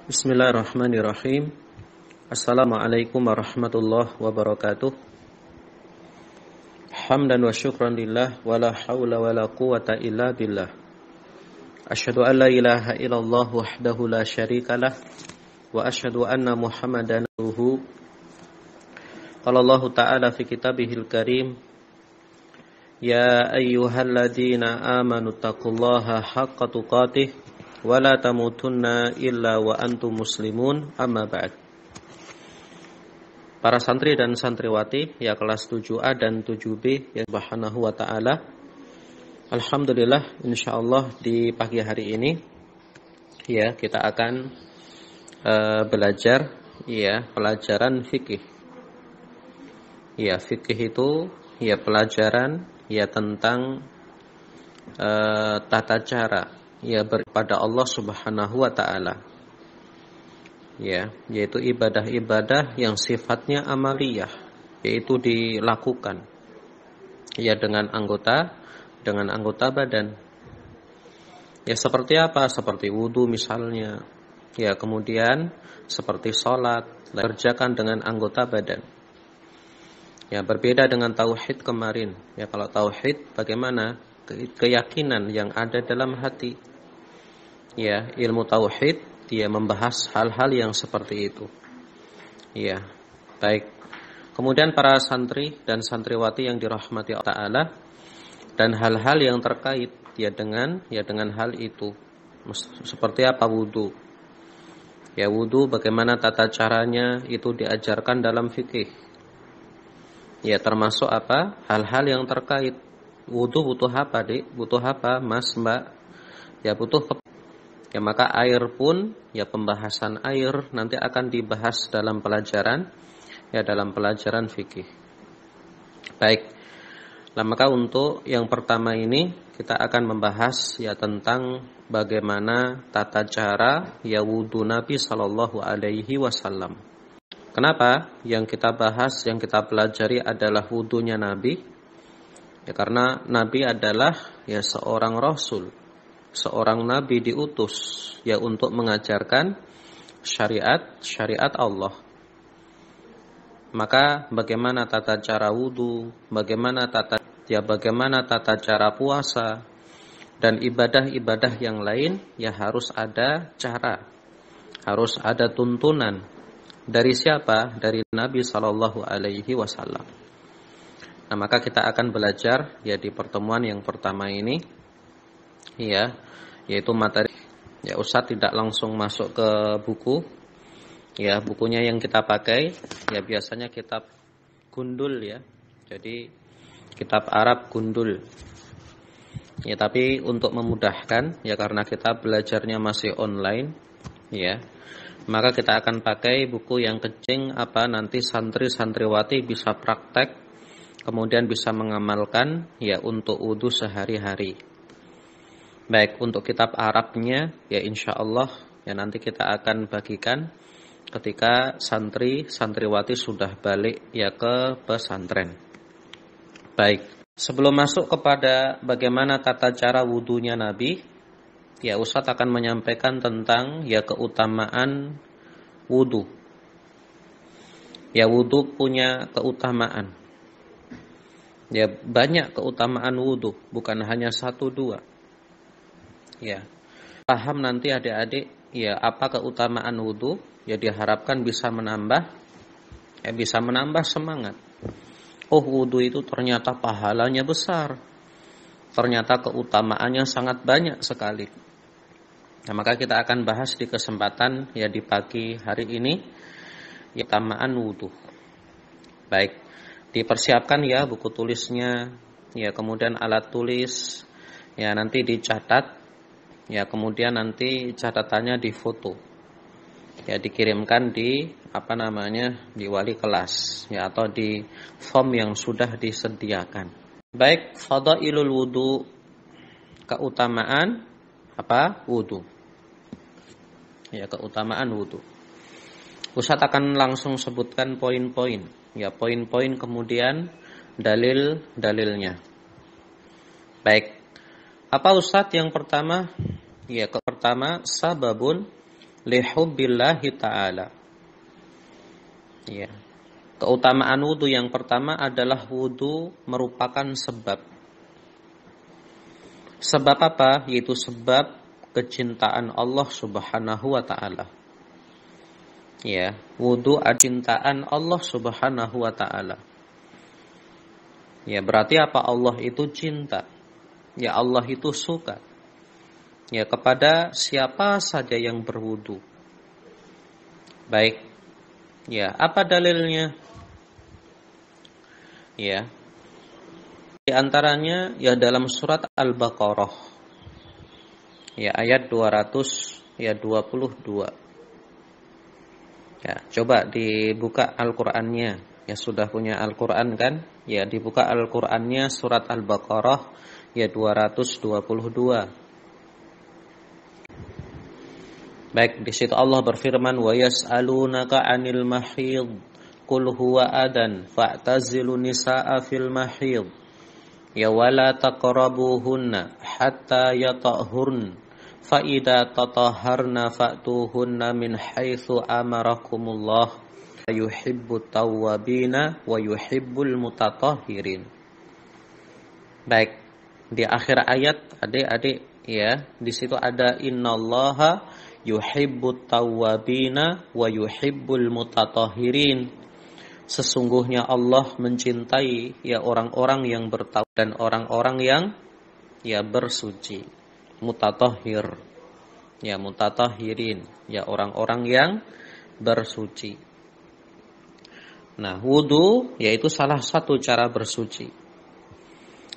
Bismillahirrahmanirrahim. Assalamualaikum warahmatullahi wabarakatuh. Hamdan wa syukran lillah wa la hawla wa la quwata illa billah. Asyhadu an la ilaha illallah wahdahu la syarikalah wa asyhadu anna Muhammadan abduhu. Qala Allah Ta'ala fi kitabihil karim, ya ayyuhalladzina amanu taqullaha haqqa tuqatih wa la tamutunna illa wa antum muslimun, amma ba'd. Para santri dan santriwati ya kelas 7A dan 7B ya subhanahu wa ta'ala, alhamdulillah insyaallah di pagi hari ini ya kita akan belajar ya pelajaran fikih. Ya fikih itu ya pelajaran ya tentang tata cara ya kepada Allah Subhanahu wa taala. Ya, yaitu ibadah-ibadah yang sifatnya amaliyah, yaitu dilakukan ya dengan anggota badan. Ya seperti apa? Seperti wudu misalnya. Ya, kemudian seperti salat, kerjakan dengan anggota badan. Ya, berbeda dengan tauhid kemarin. Ya, kalau tauhid bagaimana? Keyakinan yang ada dalam hati. Ya, ilmu tauhid dia membahas hal-hal yang seperti itu. Ya, baik. Kemudian para santri dan santriwati yang dirahmati Allah Ta'ala, dan hal-hal yang terkait ya dengan hal itu. Seperti apa wudu? Ya, wudu bagaimana tata caranya itu diajarkan dalam fikih. Ya, termasuk apa? Hal-hal yang terkait. Wudu butuh apa, Dik? Butuh apa, Mas, Mbak? Ya, butuh ya, maka air pun ya pembahasan air nanti akan dibahas dalam pelajaran fikih. Baik. Nah, maka untuk yang pertama ini kita akan membahas ya tentang bagaimana tata cara ya wudu Nabi sallallahu alaihi wasallam. Kenapa yang kita bahas, yang kita pelajari adalah wudunya Nabi? Ya karena Nabi adalah ya seorang rasul. Seorang nabi diutus ya untuk mengajarkan syariat Allah. Maka bagaimana tata cara wudu, bagaimana tata cara puasa dan ibadah-ibadah yang lain ya harus ada cara, harus ada tuntunan dari siapa? Dari Nabi sallallahu alaihi wasallam. Nah, maka kita akan belajar ya di pertemuan yang pertama ini ya, yaitu materi. Ya, Ustadz tidak langsung masuk ke buku. Ya, bukunya yang kita pakai ya biasanya kitab gundul ya. Jadi kitab Arab gundul. Ya, tapi untuk memudahkan ya karena kita belajarnya masih online ya, maka kita akan pakai buku yang kecil nanti santri-santriwati bisa praktek kemudian bisa mengamalkan ya untuk wudu sehari-hari. Baik, untuk kitab Arabnya ya insyaallah ya nanti kita akan bagikan ketika santriwati sudah balik ya ke pesantren. Baik, sebelum masuk kepada bagaimana tata cara wudunya Nabi, ya Ustadz akan menyampaikan tentang ya keutamaan wudu. Ya wudu punya keutamaan. Ya banyak keutamaan wudu, bukan hanya 1-2. Ya, paham nanti adik-adik ya apa keutamaan wudu, ya diharapkan bisa menambah semangat. Oh, wudu itu ternyata pahalanya besar. Ternyata keutamaannya sangat banyak sekali. Nah, maka kita akan bahas di kesempatan ya di pagi hari ini ya keutamaan wudu. Baik, dipersiapkan ya buku tulisnya, ya kemudian alat tulis, ya nanti dicatat. Ya, kemudian nanti catatannya difoto. Ya, dikirimkan di di wali kelas ya atau di form yang sudah disediakan. Baik, fadailul wudu, keutamaan wudu. Ya, keutamaan wudu. Ustadz akan langsung sebutkan poin-poin. Ya, poin-poin kemudian dalil-dalilnya. Baik. Apa Ustadz yang pertama? Ya, pertama sababun lihubbillahi ta'ala. Ya. Keutamaan wudu yang pertama adalah wudu merupakan sebab. Sebab apa? Yaitu sebab kecintaan Allah Subhanahu wa ta'ala. Ya, wudu cintaan Allah Subhanahu wa ta'ala. Ya, berarti apa? Allah itu cinta. Ya, Allah itu suka. Ya, kepada siapa saja yang berwudu. Baik. Ya, apa dalilnya? Ya. Di antaranya ya dalam surat Al-Baqarah. Ya, ayat 222. Ya, coba dibuka Al-Qur'annya. Ya, sudah punya Al-Qur'an kan? Ya, dibuka Al-Qur'annya surat Al-Baqarah ya 222. Baik, di situ Allah berfirman, "Wa yas'alunaka 'anil mahid, qul huwa adan, fa'tazilun nisaa fil mahid, ya wala taqrabuhunna hatta yatahhurn, fa idza tatahharna fa'tuhunna min haitsu amarakumullah, yuhibbut tawwabina wa yuhibbul mutatahhirin." Baik, di akhir ayat adik-adik ya, di situ ada innallaha yuhibbut tawwabina wa yuhibbul mutatahhirin. Sesungguhnya Allah mencintai ya orang-orang yang bertaubat dan orang-orang yang ya bersuci. Mutatahhir. Ya mutatahhirin, ya orang-orang yang bersuci. Nah, wudu yaitu salah satu cara bersuci.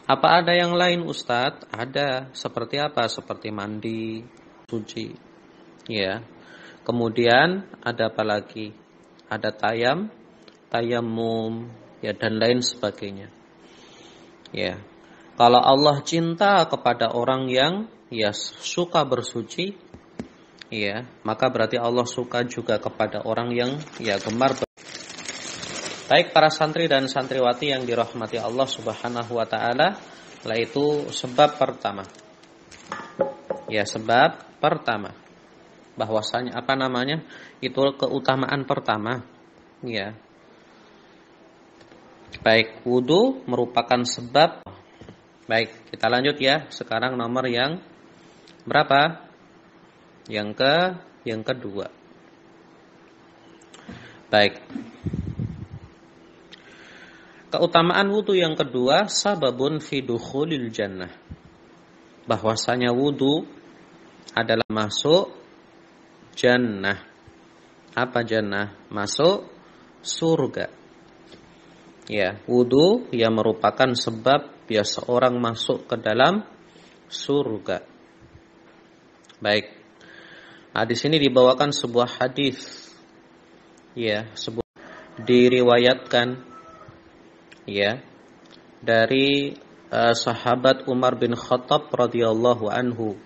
Apa ada yang lain, Ustadz? Ada. Seperti apa? Seperti mandi, suci. Ya. Kemudian ada apa lagi? Ada tayamum, ya dan lain sebagainya. Ya. Kalau Allah cinta kepada orang yang ya suka bersuci, ya, maka berarti Allah suka juga kepada orang yang ya gemar. Baik para santri dan santriwati yang dirahmati Allah Subhanahu wa taala, yaitu sebab pertama. Ya, sebab pertama. Bahwasanya apa namanya? Itu keutamaan pertama. Ya. Baik, wudu merupakan sebab. Baik, kita lanjut ya. Sekarang nomor yang berapa? Yang kedua. Baik. Keutamaan wudu yang kedua, sababun fi dukhulil jannah. Bahwasanya wudu adalah masuk jannah. Apa jannah? Masuk surga. Ya, wudu yang merupakan sebab ya seorang masuk ke dalam surga. Baik. Nah, di sini dibawakan sebuah hadis. Ya, sebuah diriwayatkan ya dari sahabat Umar bin Khattab radhiyallahu anhu.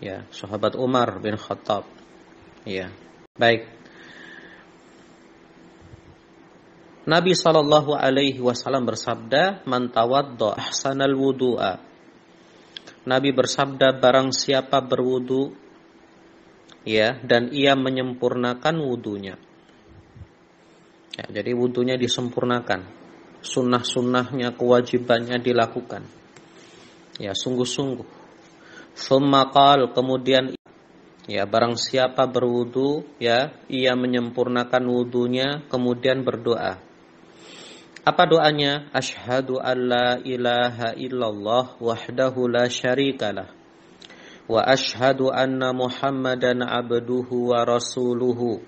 Ya, sahabat Umar bin Khattab. Ya. Baik. Nabi sallallahu alaihi wasallam bersabda, "Man tawadda ahsanal wudu'a." Nabi bersabda, barang siapa berwudu ya dan ia menyempurnakan wudunya. Ya, jadi wudunya disempurnakan. Sunnah-sunnahnya, kewajibannya dilakukan. Ya, sungguh-sungguh. Tsumma qala, kemudian ya barang siapa berwudu ya ia menyempurnakan wudunya kemudian berdoa. Apa doanya? Asyhadu an la ilaha illallah wahdahu la syarikalah wa asyhadu anna Muhammadan abduhu wa rasuluhu.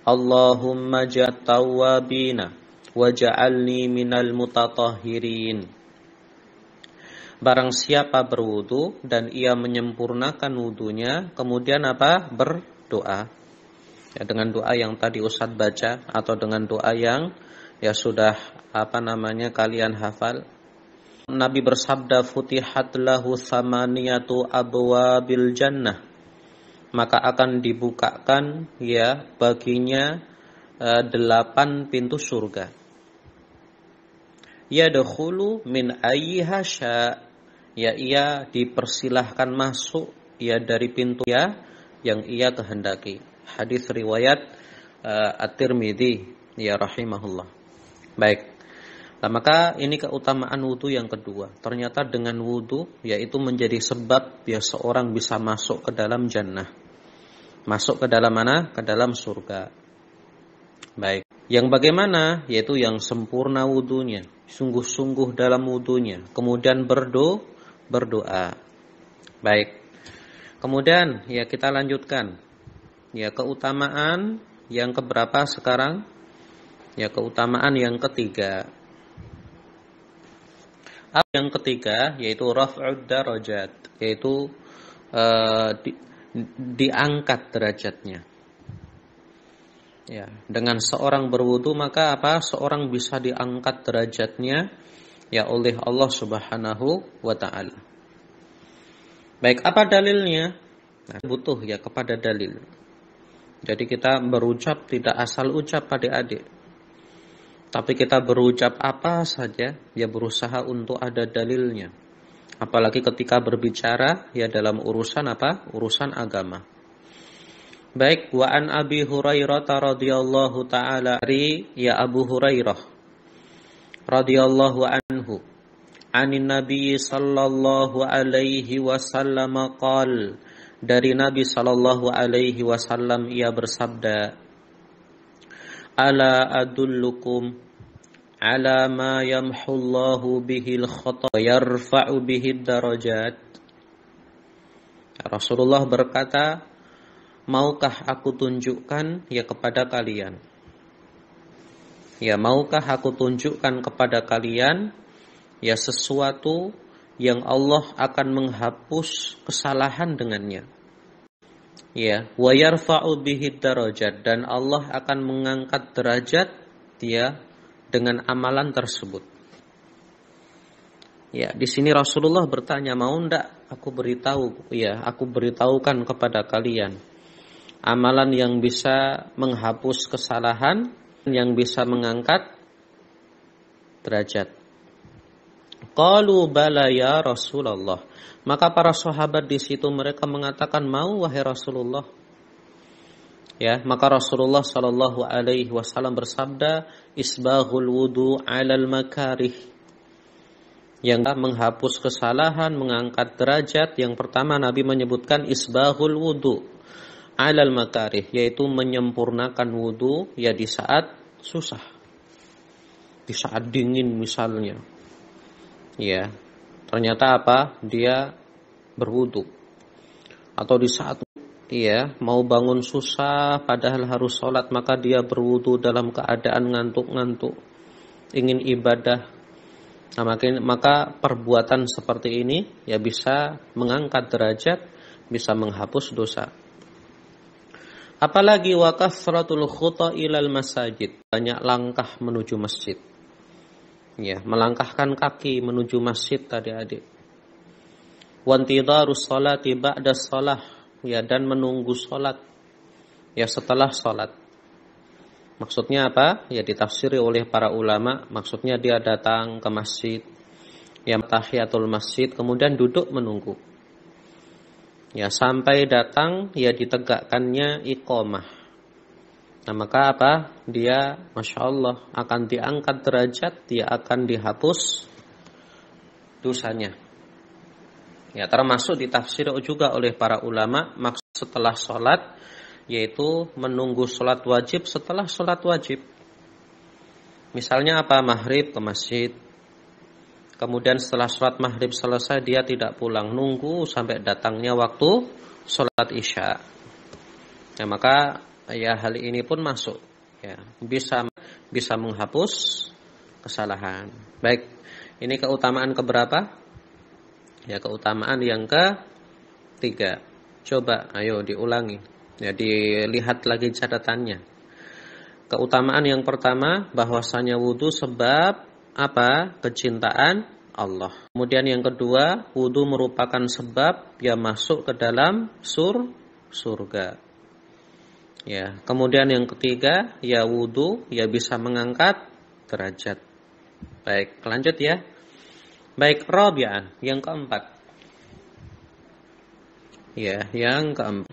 Allahumma ja'al tawwabina waj'alni minal mutatahhirin. Barang siapa berwudu dan ia menyempurnakan wudunya, kemudian apa? Berdoa. Ya, dengan doa yang tadi Ustadz baca atau dengan doa yang ya sudah kalian hafal. Nabi bersabda, futihat lahu thamaniyatu abwabil jannah. Maka akan dibukakan ya baginya 8 pintu surga. Yadkhulu min ayyiha sya, ya ia dipersilahkan masuk ya dari pintu ya yang ia kehendaki. Hadis riwayat At-Tirmidzi ya rahimahullah. Baik. Nah, maka ini keutamaan wudu yang kedua. Ternyata dengan wudu yaitu menjadi sebab ya seorang bisa masuk ke dalam jannah. Masuk ke dalam mana? Ke dalam surga. Baik. Yang bagaimana? Yaitu yang sempurna wudunya, sungguh-sungguh dalam wudunya, kemudian berdoa. Baik. Kemudian ya kita lanjutkan. Ya keutamaan yang keberapa sekarang? Ya keutamaan yang ketiga. Yang ketiga yaitu raf'ud darajat, yaitu diangkat derajatnya. Ya, dengan seorang berwudu maka apa? Seorang bisa diangkat derajatnya ya oleh Allah Subhanahu wa taala. Baik, apa dalilnya? Nah, butuh ya kepada dalil. Jadi kita berucap tidak asal ucap adik-adik. Tapi kita berucap apa saja, ya berusaha untuk ada dalilnya. Apalagi ketika berbicara, ya dalam urusan apa? Urusan agama. Baik, wa an Abi Hurairah radhiyallahu ta'ala dari ya Abu Hurairah radhiyallahu anhu. Anin Nabi sallallahu alaihi wasallam qala, dari Nabi sallallahu alaihi wasallam ia bersabda, ala adullukum ala ma yamhullahu bihil khata wa yarfa'u bihid darajat. Rasulullah berkata, maukah aku tunjukkan ya kepada kalian? Ya, maukah aku tunjukkan kepada kalian ya sesuatu yang Allah akan menghapus kesalahan dengannya. Ya, wa yarfa'u bihid darajat, dan Allah akan mengangkat derajat dia dengan amalan tersebut. Ya, di sini Rasulullah bertanya, mau ndak aku beritahu? Ya, aku beritahukan kepada kalian amalan yang bisa menghapus kesalahan, yang bisa mengangkat derajat. Qalu bala ya Rasulullah. Maka para sahabat di situ mereka mengatakan, mau wahai Rasulullah. Ya, maka Rasulullah sallallahu alaihi wasallam bersabda, isbaghul wudu 'alal makarih. Yang menghapus kesalahan, mengangkat derajat, yang pertama Nabi menyebutkan isbaghul wudu 'alal makarih, yaitu menyempurnakan wudu ya di saat susah. Di saat dingin misalnya. Ya. Ternyata apa? Dia berwudu. Atau di saat mau bangun susah padahal harus sholat, maka dia berwudu dalam keadaan ngantuk-ngantuk, ingin ibadah. Nah, maka perbuatan seperti ini ya bisa mengangkat derajat, bisa menghapus dosa. Apalagi wa kasratul khuta ilal masajid, banyak langkah menuju masjid. Ya, melangkahkan kaki menuju masjid adik-adik. Wantidarus sholati ba'da shalah, ya, dan menunggu sholat ya setelah sholat. Maksudnya apa? Ya ditafsiri oleh para ulama, maksudnya dia datang ke masjid, ya tahiyatul masjid, kemudian duduk menunggu. Ya sampai datang ya ditegakkannya iqamah. Nah maka apa? Dia Masya Allah akan diangkat derajat, dia akan dihapus dosanya. Ya termasuk ditafsir juga oleh para ulama maksud setelah sholat, yaitu menunggu sholat wajib setelah sholat wajib. Misalnya apa? Maghrib ke masjid, kemudian setelah sholat maghrib selesai dia tidak pulang, nunggu sampai datangnya waktu sholat isya. Ya maka ya hal ini pun masuk, ya bisa menghapus kesalahan. Baik, ini keutamaan keberapa? Ya keutamaan yang ketiga. Coba ayo diulangi. Ya dilihat lagi catatannya. Keutamaan yang pertama bahwasanya wudu sebab apa? Kecintaan Allah. Kemudian yang kedua, wudu merupakan sebab ya masuk ke dalam surga. Ya, kemudian yang ketiga, ya wudu ya bisa mengangkat derajat. Baik, lanjut ya. Baik, rabi'an, yang keempat. Ya, yang keempat.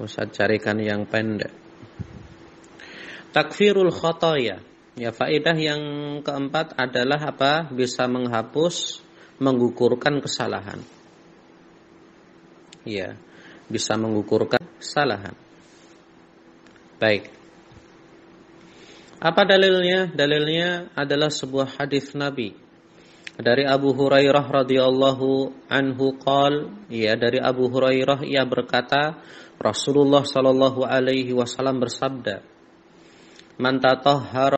Ustaz carikan yang pendek. Takfirul khotoya. Ya, faedah yang keempat adalah apa? Bisa menghapus, menggugurkan kesalahan. Ya, bisa menggugurkan kesalahan. Baik. Apa dalilnya? Dalilnya adalah sebuah hadis Nabi. Dari Abu Hurairah radhiyallahu anhu dari Abu Hurairah ia berkata, Rasulullah sallallahu alaihi wasallam bersabda, "Man tatahhara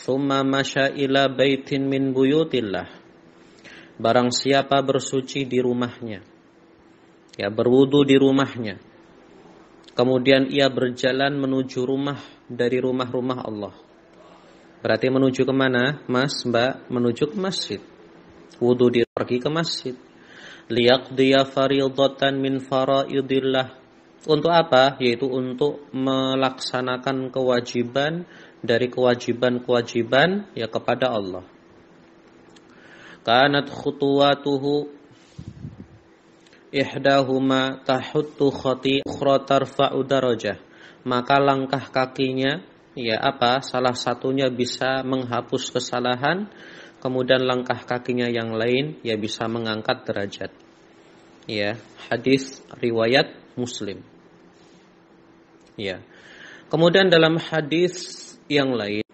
thumma masya ila baitin min buyutillah." Barang siapa bersuci di rumahnya, ya berwudu di rumahnya, kemudian ia berjalan menuju rumah dari rumah-rumah Allah. Berarti menuju kemana, Mas, Mbak? Menuju ke masjid. Wudu dia pergi ke masjid. Liyaqdiya fariidatan min faraidillah. Untuk apa? Yaitu untuk melaksanakan kewajiban dari kewajiban-kewajiban ya kepada Allah. Kanat khutuwatuhu ihdahuma tahuttu khati ukhra tarfa'u darajah. Maka langkah kakinya salah satunya bisa menghapus kesalahan, kemudian langkah kakinya yang lain bisa mengangkat derajat. Ya, hadis riwayat Muslim. Ya. Kemudian dalam hadis yang lain,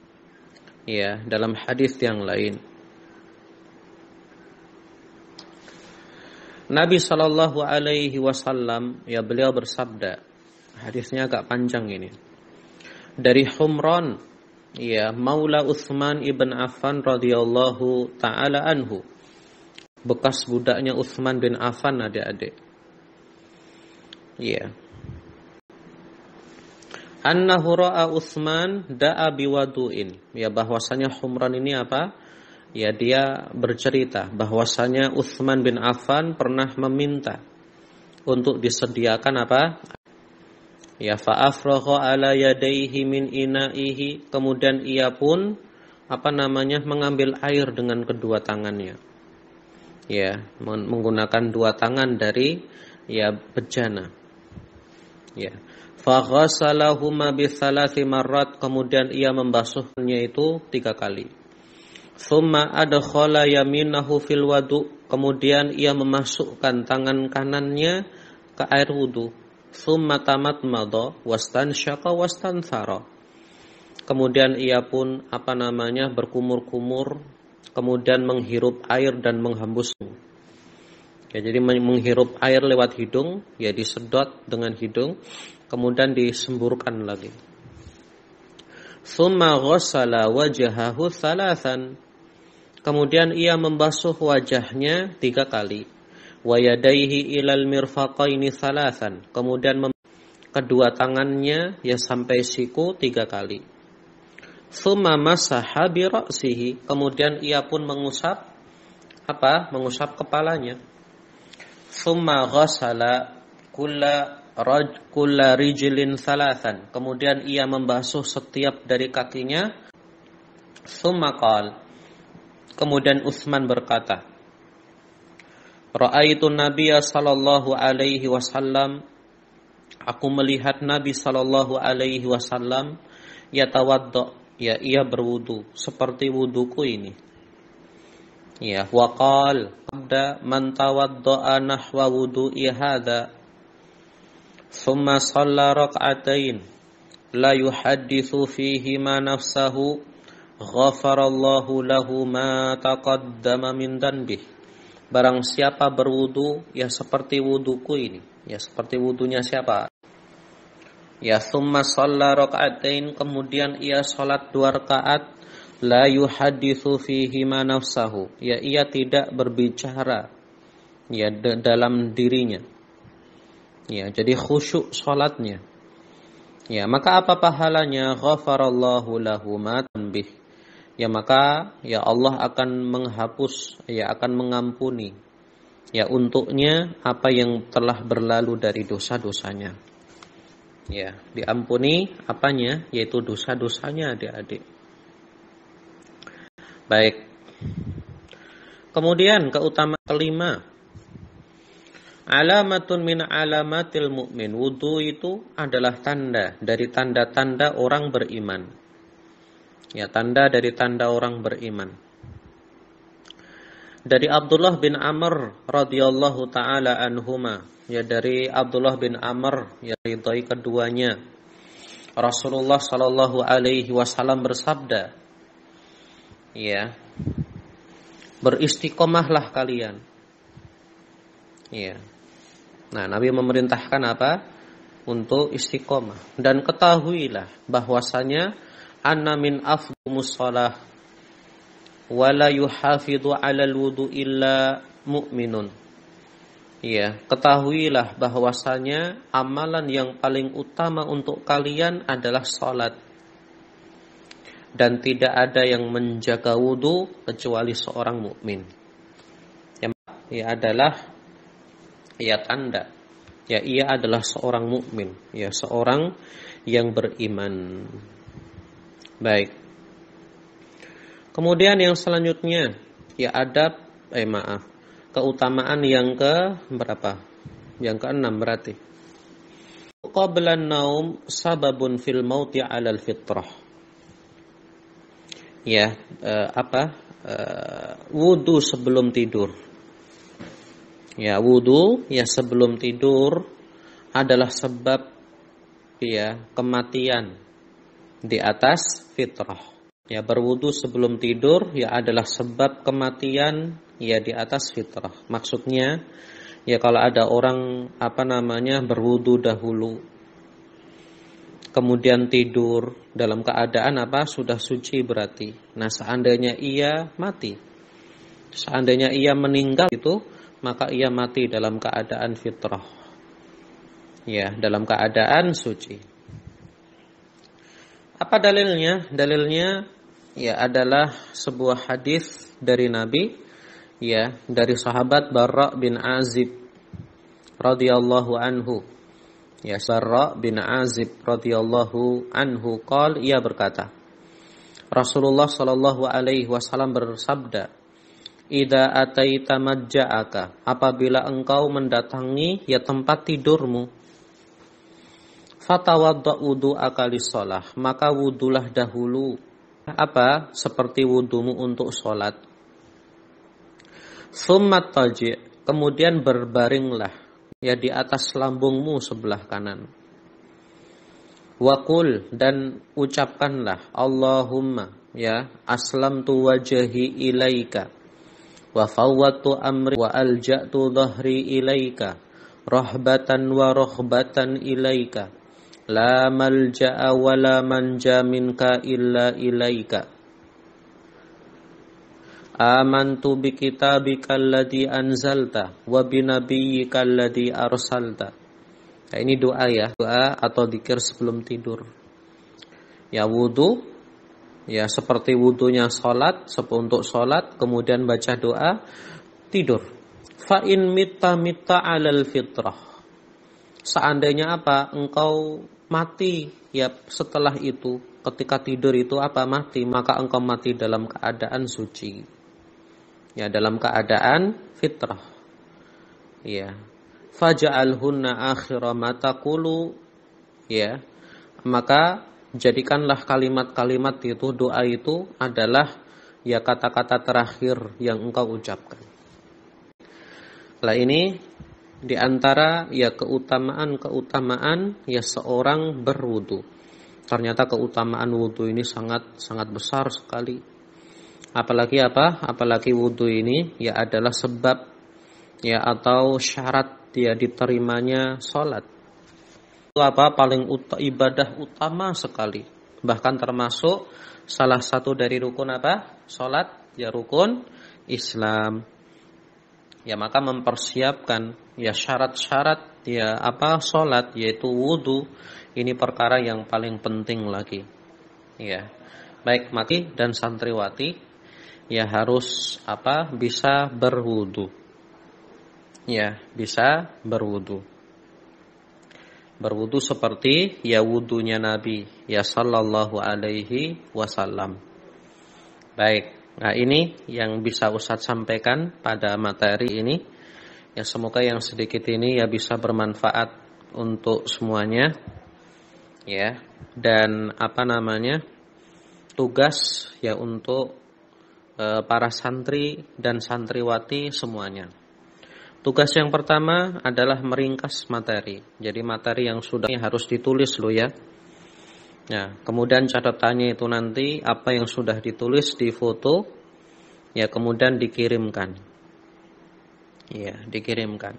Nabi sallallahu alaihi wasallam beliau bersabda, hadisnya agak panjang ini. Dari Humran Maula Utsman ibn Affan radhiyallahu taala anhu, bekas budaknya Utsman bin Affan, adik-adik. Annahu ra'a Utsman da'a biwadu'in. Bahwasanya Humran ini apa? Dia bercerita bahwasanya Utsman bin Affan pernah meminta untuk disediakan apa? Fa'afragha ala yadayhi min ina'ihi, kemudian ia pun mengambil air dengan kedua tangannya. Menggunakan dua tangan dari bejana. Fa ghasalahuma bi thalathi marrat, kemudian ia membasuhnya itu 3 kali. Tsumma adkhala yaminahu fil wudu, kemudian ia memasukkan tangan kanannya ke air wudu. Tsumma tamatmada wastansyaqa wastanthara, kemudian ia pun berkumur-kumur, kemudian menghirup air dan menghembusnya. Jadi menghirup air lewat hidung, disedot dengan hidung, kemudian disemburkan lagi. Tsumma ghassala wajhahu thalathan, kemudian ia membasuh wajahnya 3 kali. Wa yadayhi ilal mirfaqaini thalathan, kemudian kedua tangannya sampai siku 3 kali. Tsumma masaha bi ra'sihi, kemudian ia pun mengusap kepalanya. Tsumma ghassala kulla rijlin thalathan, kemudian ia membasuh setiap dari kakinya. Tsumma qala, kemudian Utsman berkata, Ra'aitu Nabiyya sallallahu alaihi wasallam, aku melihat Nabi sallallahu alaihi wasallam yatawadda, ia berwudu seperti wuduku ini. Wa qala abda man tawadda'a nahwa wudu'i hadza thumma shalla rak'atain la yuhadditsu fihi ma nafsahu ghafarallahu lahu ma taqaddama min dhanbihi. Barang siapa berwudu seperti wuduku ini, seperti wudunya siapa? Tsumma shalla rak'atain, kemudian ia salat 2 rakaat, la yuhadditsu fihi ma nafsahu, ia tidak berbicara dalam dirinya. Jadi khusyuk salatnya. Maka apa pahalanya? Ghafarallahu lahu ma tanbih. Maka Allah akan menghapus, akan mengampuni untuknya apa yang telah berlalu dari dosa-dosanya. Diampuni apanya? Yaitu dosa-dosanya, adik-adik. Baik. Kemudian keutamaan kelima, Alamatun min alamatil mu'min. Wudu itu adalah tanda dari tanda-tanda orang beriman. Ya, tanda dari tanda orang beriman. Dari Abdullah bin Amr radhiyallahu taala anhuma, ya dari Abdullah bin Amr, ya ridhai keduanya, Rasulullah sallallahu alaihi wasallam bersabda, ya, beristiqomahlah kalian. Ya. Nah, Nabi memerintahkan apa? Untuk istiqomah. Dan ketahuilah bahwasanya anna min afdhumus shalah wala yuhafidhu 'alal wudu illa mu'minun. Ya, ketahuilah bahwasanya amalan yang paling utama untuk kalian adalah salat. Dan tidak ada yang menjaga wudu kecuali seorang mukmin. Ya adalah ya tanda. Ya ia adalah seorang mukmin, ya seorang yang beriman. Baik. Kemudian yang selanjutnya ya adab keutamaan yang ke berapa? Yang ke-6 berarti. Qabla an-naum sababun fil mauti 'alal fitrah. Ya, wudu sebelum tidur. Ya, wudu ya sebelum tidur adalah sebab ya kematian di atas fitrah. Ya, berwudu sebelum tidur ya adalah sebab kematian ya di atas fitrah. Maksudnya ya kalau ada orang berwudu dahulu kemudian tidur dalam keadaan sudah suci berarti. Nah, seandainya ia mati, seandainya ia meninggal itu, maka ia mati dalam keadaan fitrah. Ya, dalam keadaan suci. Apa dalilnya? Dalilnya ya adalah sebuah hadis dari Nabi, ya, dari sahabat Barra bin Azib radhiyallahu anhu. Ya, Barra bin Azib radhiyallahu anhu ia berkata, Rasulullah sallallahu alaihi wasallam bersabda, Idza ataita madja'aka, apabila engkau mendatangi ya tempat tidurmu, fatawadda wudu'aka lis-shalah, maka wudulah dahulu seperti wudumu untuk salat. Tsumma taji', kemudian berbaringlah ya di atas lambungmu sebelah kanan. Waqul, dan ucapkanlah Allahumma ya aslamtu wajhi ilaika wa fawwadtu amri wa alja'tu dhahri ilaika rahbatan wa rahbatan ilaika la malja'a wa la manja minka illa ilaika amantu bi kitabika alladhi anzalta wa bi nabiyyika alladhi arsalta. Nah, ini doa ya, doa atau dzikir sebelum tidur. Ya, wudu ya seperti wudunya salat, untuk salat, kemudian baca doa, tidur. Fa in mitta 'alal fitrah. Seandainya engkau mati ya setelah itu, ketika tidur itu mati, maka engkau mati dalam keadaan suci. Ya, dalam keadaan fitrah. Ya. Faja'alhunna akhira ma taqulu, ya. Maka jadikanlah kalimat-kalimat itu, doa itu adalah ya kata-kata terakhir yang engkau ucapkan. Lah ini di antara ya keutamaan ya seorang berwudu. Ternyata keutamaan wudu ini sangat besar sekali. Apalagi wudu ini ya adalah sebab ya atau syarat dia diterimanya salat. Paling ibadah utama sekali, bahkan termasuk salah satu dari rukun salat, ya rukun Islam. Ya, maka mempersiapkan ya syarat-syarat ya salat, yaitu wudu, ini perkara yang paling penting lagi. Ya, baik maki dan santriwati ya harus bisa berwudu. Ya, bisa berwudu. Berwudu seperti ya wudunya Nabi ya sallallahu alaihi wasallam. Baik, nah ini yang bisa Ustadz sampaikan pada materi ini. Ya, semoga yang sedikit ini ya bisa bermanfaat untuk semuanya. Ya, dan tugas ya untuk para santri dan santriwati semuanya. Tugas yang pertama adalah meringkas materi. Jadi materi yang sudah harus ditulis loh ya. Nah, kemudian catatannya itu nanti apa yang sudah ditulis di foto, ya kemudian dikirimkan. Ya, dikirimkan.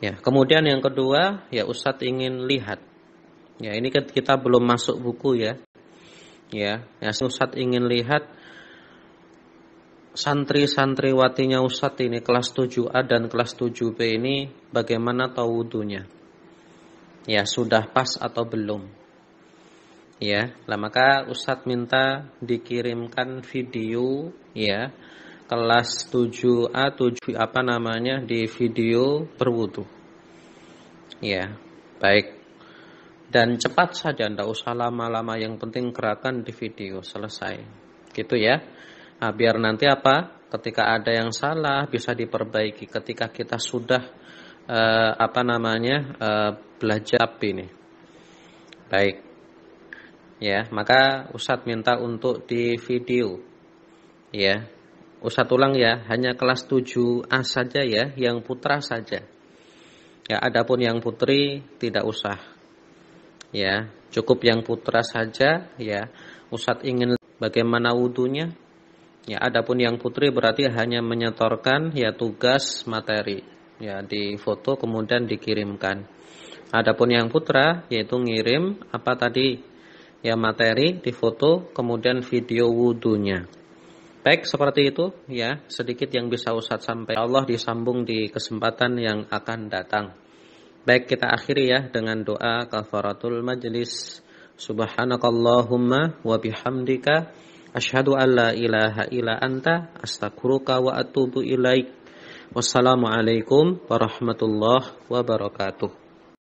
Ya, kemudian yang kedua, ya Ustadz ingin lihat. Ya, ini kan kita belum masuk buku ya. Ya, Ustadz ingin lihat santri-santriwatinya Ustadz ini kelas 7A dan kelas 7B ini bagaimana tawudunya. Ya, sudah pas atau belum? Ya, maka Ustadz minta dikirimkan video ya kelas 7A di video berwudu. Ya, baik. Dan cepat saja, tidak usah lama-lama, yang penting gerakan di video selesai. Gitu ya. Nah, biar nanti ketika ada yang salah bisa diperbaiki ketika kita sudah belajar ini. Baik. Ya, maka Ustadz minta untuk di video. Ya. Ustadz ulang ya, hanya kelas 7A saja ya, yang putra saja. Ya, adapun yang putri tidak usah. Ya, cukup yang putra saja ya. Ustadz ingin bagaimana wudunya. Ya, adapun yang putri berarti hanya menyetorkan ya tugas materi. Ya, di foto kemudian dikirimkan. Adapun yang putra yaitu ngirim ya materi di foto kemudian video wudunya. Baik, seperti itu ya, sedikit yang bisa Ustadz sampaikan. Allah disambung di kesempatan yang akan datang. Baik, kita akhiri ya dengan doa kafaratul majlis. Subhanakallahumma wa bihamdika asyhadu an la ilaha illa anta astaghfiruka wa atubu ilaik. Wassalamualaikum warahmatullahi wabarakatuh.